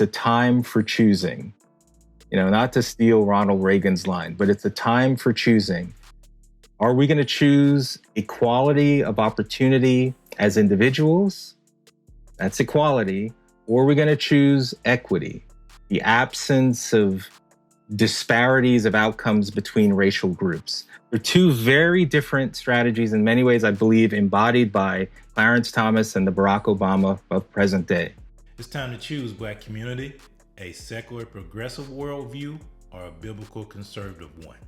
the time for choosing. Not to steal Ronald Reagan's line, but it's a time for choosing. Are we going to choose equality of opportunity as individuals? That's equality. Or are we going to choose equity, the absence of disparities of outcomes between racial groups? They're two very different strategies in many ways, I believe, embodied by Clarence Thomas and the Barack Obama of present day. It's time to choose, Black community, a secular progressive worldview or a biblical conservative one.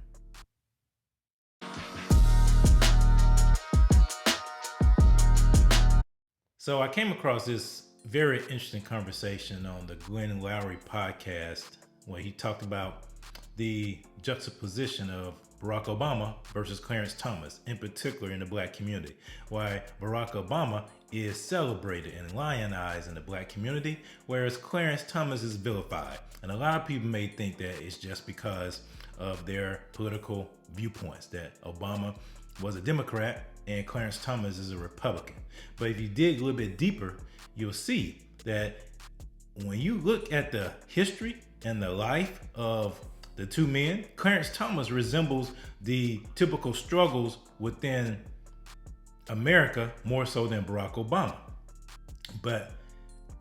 So I came across this very interesting conversation on the Glenn Loury podcast where he talked about the juxtaposition of Barack Obama versus Clarence Thomas, in particular in the Black community. Why Barack Obama is celebrated and lionized in the Black community, whereas Clarence Thomas is vilified. And a lot of people may think that it's just because of their political viewpoints, that Obama was a Democrat and Clarence Thomas is a Republican. But if you dig a little bit deeper, you'll see that when you look at the history and the life of the two men, Clarence Thomas resembles the typical struggles within America more so than Barack Obama. But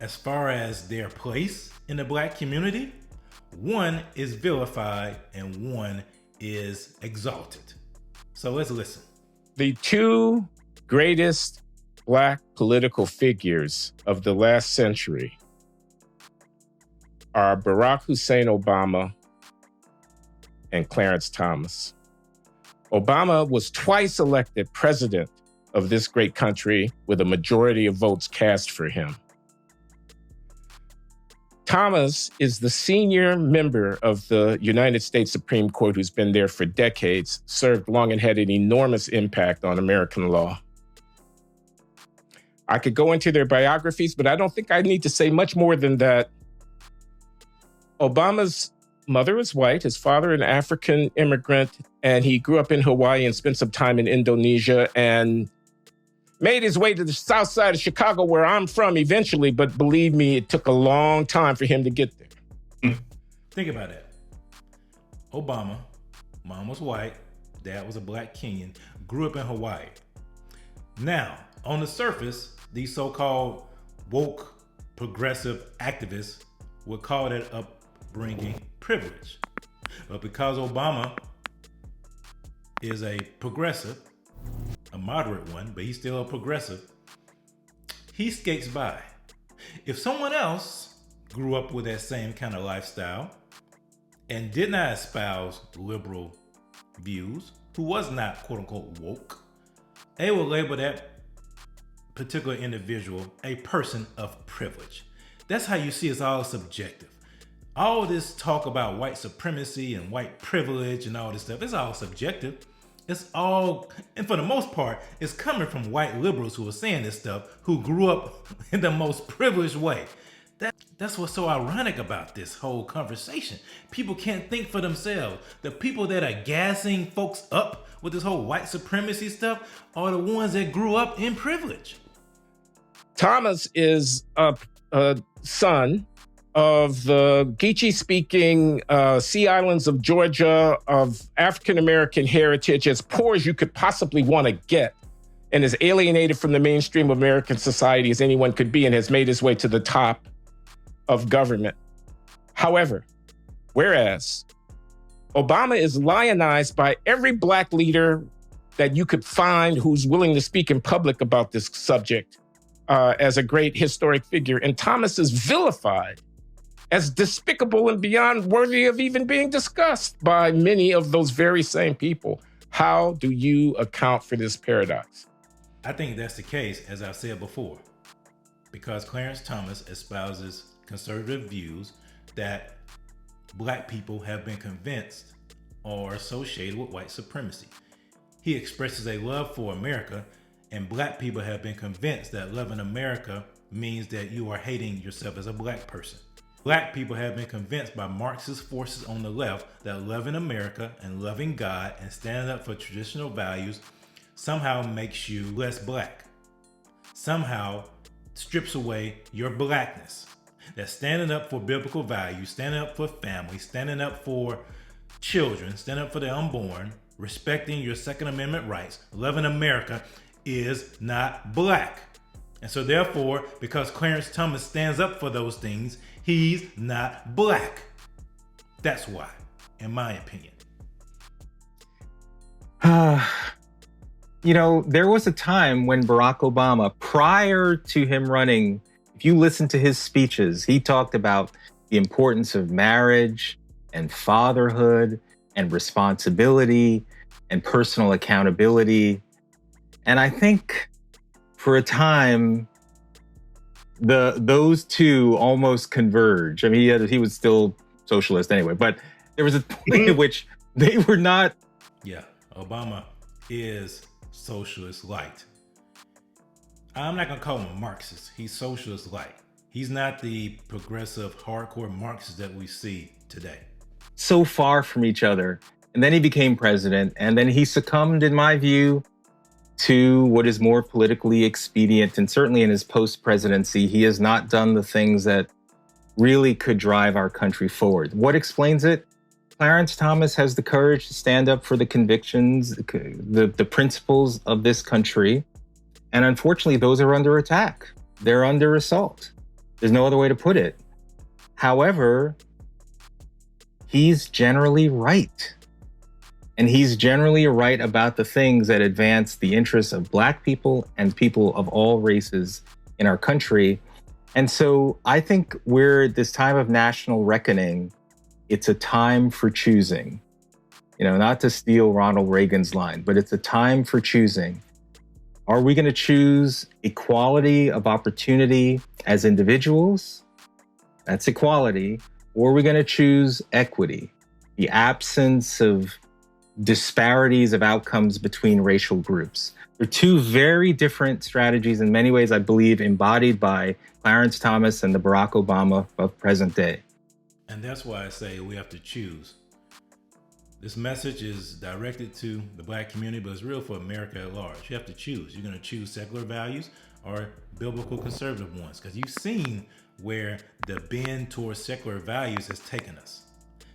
as far as their place in the Black community, one is vilified and one is exalted. So let's listen. The two greatest Black political figures of the last century are Barack Hussein Obama and Clarence Thomas. Obama was twice elected president of this great country with a majority of votes cast for him. Thomas is the senior member of the United States Supreme Court who's been there for decades, served long and had an enormous impact on American law. I could go into their biographies, but I don't think I need to say much more than that. Obama's mother is white, his father an African immigrant, and he grew up in Hawaii and spent some time in Indonesia and made his way to the south side of Chicago, where I'm from eventually, but believe me, it took a long time for him to get there. Think about it. Obama, mom was white, dad was a Black Kenyan, grew up in Hawaii. Now, on the surface, these so-called woke progressive activists would call that upbringing privilege. But because Obama is a progressive, a moderate one, but he's still a progressive, he skates by. If someone else grew up with that same kind of lifestyle and did not espouse liberal views, who was not quote unquote woke, they will label that particular individual a person of privilege. That's how you see it's all subjective. All this talk about white supremacy and white privilege and all this stuff, it's all subjective. It's all, and for the most part, it's coming from white liberals who are saying this stuff, who grew up in the most privileged way. That's what's so ironic about this whole conversation. People can't think for themselves. The people that are gassing folks up with this whole white supremacy stuff are the ones that grew up in privilege. Thomas is a son of the Geechee-speaking Sea Islands of Georgia, of African-American heritage, as poor as you could possibly want to get, and as alienated from the mainstream of American society as anyone could be, and has made his way to the top of government. However, whereas Obama is lionized by every Black leader that you could find who's willing to speak in public about this subject as a great historic figure, and Thomas is vilified as despicable and beyond worthy of even being discussed by many of those very same people. How do you account for this paradox? I think that's the case, as I've said before, because Clarence Thomas espouses conservative views that Black people have been convinced are associated with white supremacy. He expresses a love for America, and Black people have been convinced that loving America means that you are hating yourself as a Black person. Black people have been convinced by Marxist forces on the left that loving America and loving God and standing up for traditional values somehow makes you less Black, somehow strips away your Blackness. that's standing up for biblical values, standing up for family, standing up for children, standing up for the unborn, respecting your Second Amendment rights, loving America, is not black. And so therefore, because Clarence Thomas stands up for those things, he's not black. That's why, in my opinion. You know, there was a time when Barack Obama, prior to him running, if you listen to his speeches, he talked about the importance of marriage and fatherhood and responsibility and personal accountability. And I think for a time, those two almost converge. I mean, he was still socialist anyway, but there was a point at which they were not. Yeah, Obama is socialist light. I'm not gonna call him a Marxist. He's socialist light. He's not the progressive hardcore Marxist that we see today. So far from each other. And then he became president, and then he succumbed, in my view, to what is more politically expedient. And certainly in his post-presidency, he has not done the things that really could drive our country forward. What explains it? Clarence Thomas has the courage to stand up for the convictions, the principles of this country. And unfortunately, those are under attack. They're under assault. There's no other way to put it. However, he's generally right. And he's generally right about the things that advance the interests of Black people and people of all races in our country. And so I think we're at this time of national reckoning. It's a time for choosing. You know, not to steal Ronald Reagan's line, but it's a time for choosing. Are we going to choose equality of opportunity as individuals? That's equality. Or are we going to choose equity, the absence of disparities of outcomes between racial groups? They're two very different strategies in many ways, I believe, embodied by Clarence Thomas and the Barack Obama of present day. And that's why I say we have to choose. This message is directed to the Black community, but it's real for America at large. You have to choose. You're going to choose secular values or biblical conservative ones, because you've seen where the bend towards secular values has taken us.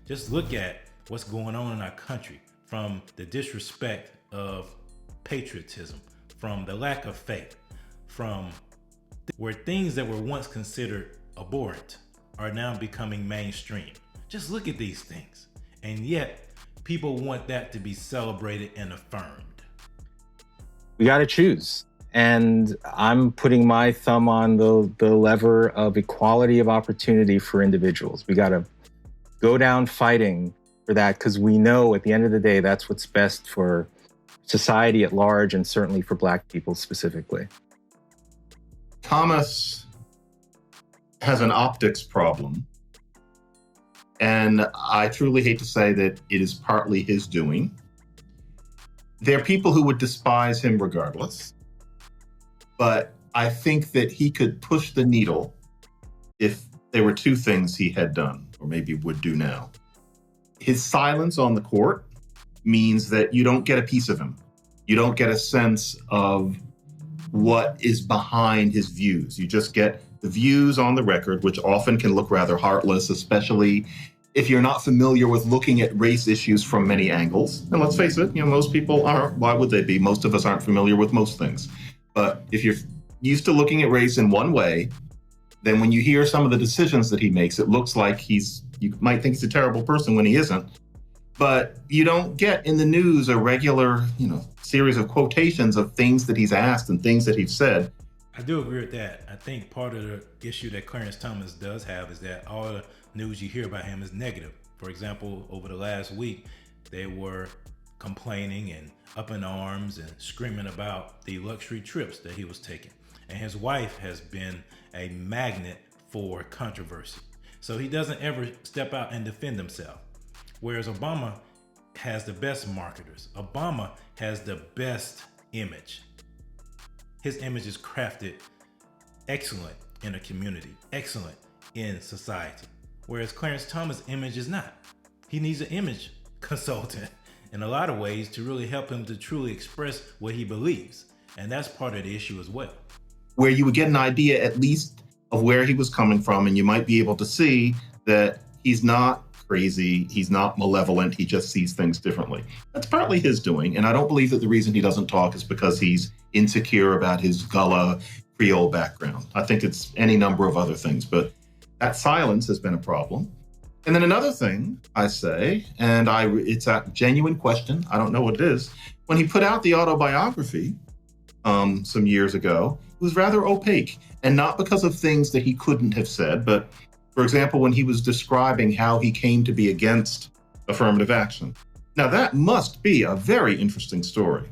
Just look at what's going on in our country, from the disrespect of patriotism, from the lack of faith, from where things that were once considered abhorrent are now becoming mainstream. Just look at these things. And yet, people want that to be celebrated and affirmed. We got to choose. And I'm putting my thumb on the lever of equality of opportunity for individuals. We got to go down fighting for that, because we know at the end of the day, that's what's best for society at large, and certainly for Black people specifically. Thomas has an optics problem. And I truly hate to say that it is partly his doing. There are people who would despise him regardless. But I think that he could push the needle if there were two things he had done, or maybe would do now. His silence on the court means that you don't get a piece of him. You don't get a sense of what is behind his views. You just get the views on the record, which often can look rather heartless, especially if you're not familiar with looking at race issues from many angles. And let's face it, most people aren't. Why would they be? Most of us aren't familiar with most things. But if you're used to looking at race in one way, then when you hear some of the decisions that he makes, it looks like you might think he's a terrible person when he isn't. But you don't get in the news a regular, series of quotations of things that he's asked and things that he's said. I do agree with that. I think part of the issue that Clarence Thomas does have is that all the news you hear about him is negative. For example, over the last week, they were complaining and up in arms and screaming about the luxury trips that he was taking. And his wife has been a magnet for controversy. So he doesn't ever step out and defend himself. Whereas Obama has the best marketers. Obama has the best image. His image is crafted excellent in a community, excellent in society. Whereas Clarence Thomas' image is not. He needs an image consultant in a lot of ways to really help him to truly express what he believes. And that's part of the issue as well. Where you would get an idea, at least of where he was coming from, and you might be able to see that he's not crazy, he's not malevolent, he just sees things differently. That's partly his doing, and I don't believe that the reason he doesn't talk is because he's insecure about his Gullah Creole background. I think it's any number of other things, but that silence has been a problem. And then another thing I say, and it's a genuine question, I don't know what it is, when he put out the autobiography some years ago, it was rather opaque, and not because of things that he couldn't have said, but for example, when he was describing how he came to be against affirmative action. Now that must be a very interesting story.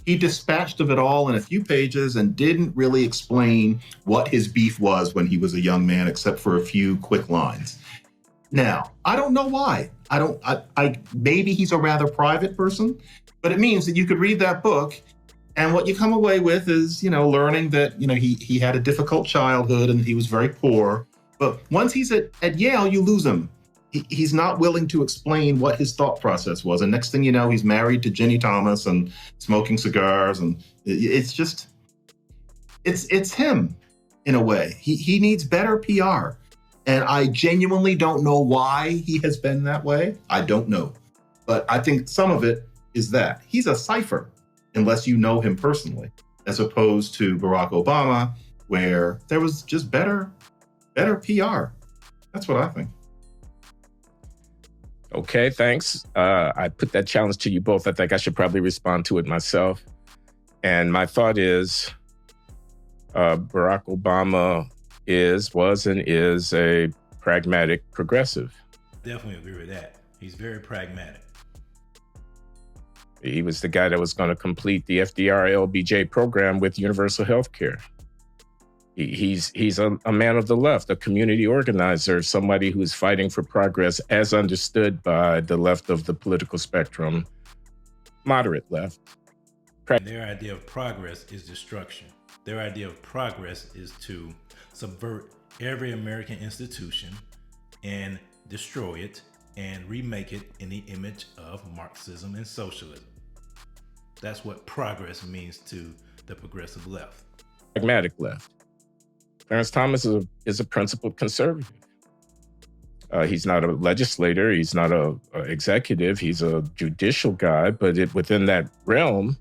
He dispatched of it all in a few pages and didn't really explain what his beef was when he was a young man, except for a few quick lines. Now, I don't know why. Maybe he's a rather private person, but it means that you could read that book and what you come away with is, learning that, he had a difficult childhood and he was very poor. But once he's at Yale, you lose him. He's not willing to explain what his thought process was. And next thing you know, he's married to Ginny Thomas and smoking cigars. And it's just, it's him in a way. He needs better PR. And I genuinely don't know why he has been that way. I don't know. But I think some of it is that he's a cipher, unless you know him personally, as opposed to Barack Obama, where there was just better PR. That's what I think. Okay, thanks. I put that challenge to you both. I think I should probably respond to it myself. And my thought is Barack Obama was and is a pragmatic progressive. Definitely agree with that. He's very pragmatic. He was the guy that was going to complete the FDR LBJ program with universal health care. He's a man of the left, a community organizer, somebody who's fighting for progress as understood by the left of the political spectrum, moderate left. Their idea of progress is destruction. Their idea of progress is to subvert every American institution and destroy it and remake it in the image of Marxism and socialism. That's what progress means to the progressive left. Pragmatic left. Clarence Thomas is a principled conservative. He's not a legislator. He's not a executive. He's a judicial guy. But within that realm,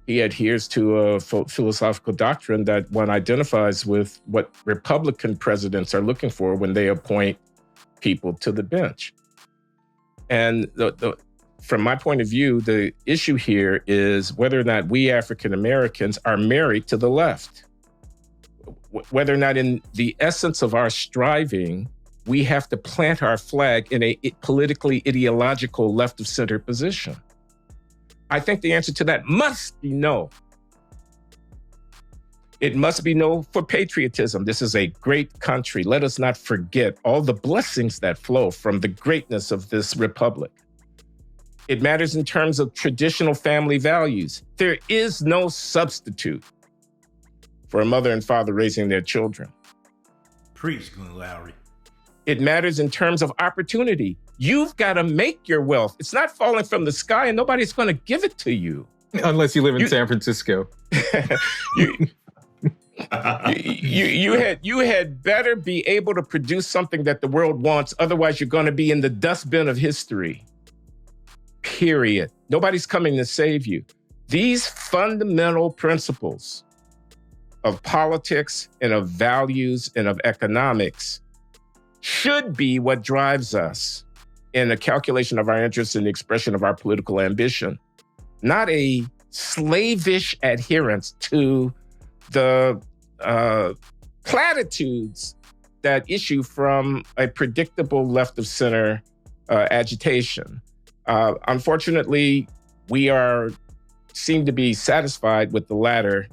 he adheres to a philosophical doctrine that one identifies with what Republican presidents are looking for when they appoint people to the bench. And from my point of view, the issue here is whether or not we African Americans are married to the left. Whether or not in the essence of our striving, we have to plant our flag in a politically ideological left of center position. I think the answer to that must be no. It must be no for patriotism. This is a great country. Let us not forget all the blessings that flow from the greatness of this republic. It matters in terms of traditional family values. There is no substitute for a mother and father raising their children. Preach, Glenn Loury. It matters in terms of opportunity. You've got to make your wealth. It's not falling from the sky and nobody's going to give it to you. Unless you live in San Francisco. You had better be able to produce something that the world wants. Otherwise, you're going to be in the dustbin of history. Period. Nobody's coming to save you. These fundamental principles of politics and of values and of economics should be what drives us in the calculation of our interests and the expression of our political ambition, not a slavish adherence to the platitudes that issue from a predictable left of center agitation. Unfortunately, we seem to be satisfied with the latter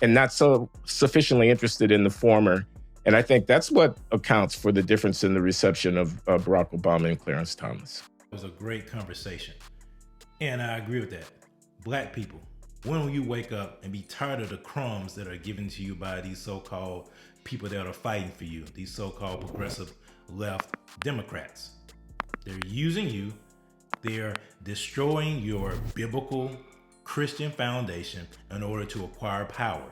and not so sufficiently interested in the former. And I think that's what accounts for the difference in the reception of Barack Obama and Clarence Thomas. It was a great conversation. And I agree with that. Black people, when will you wake up and be tired of the crumbs that are given to you by these so-called people that are fighting for you, these so-called progressive left Democrats? They're using you. They're destroying your biblical Christian foundation in order to acquire power.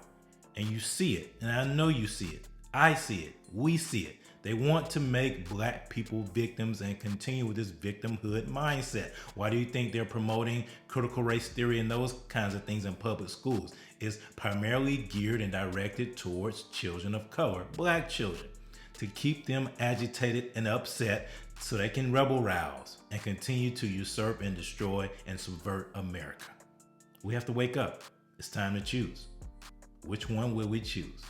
And you see it. And I know you see it. I see it. We see it. They want to make black people victims and continue with this victimhood mindset. Why do you think they're promoting critical race theory and those kinds of things in public schools? It's primarily geared and directed towards children of color, black children, to keep them agitated and upset so they can rebel rouse and continue to usurp and destroy and subvert America. We have to wake up. It's time to choose. Which one will we choose?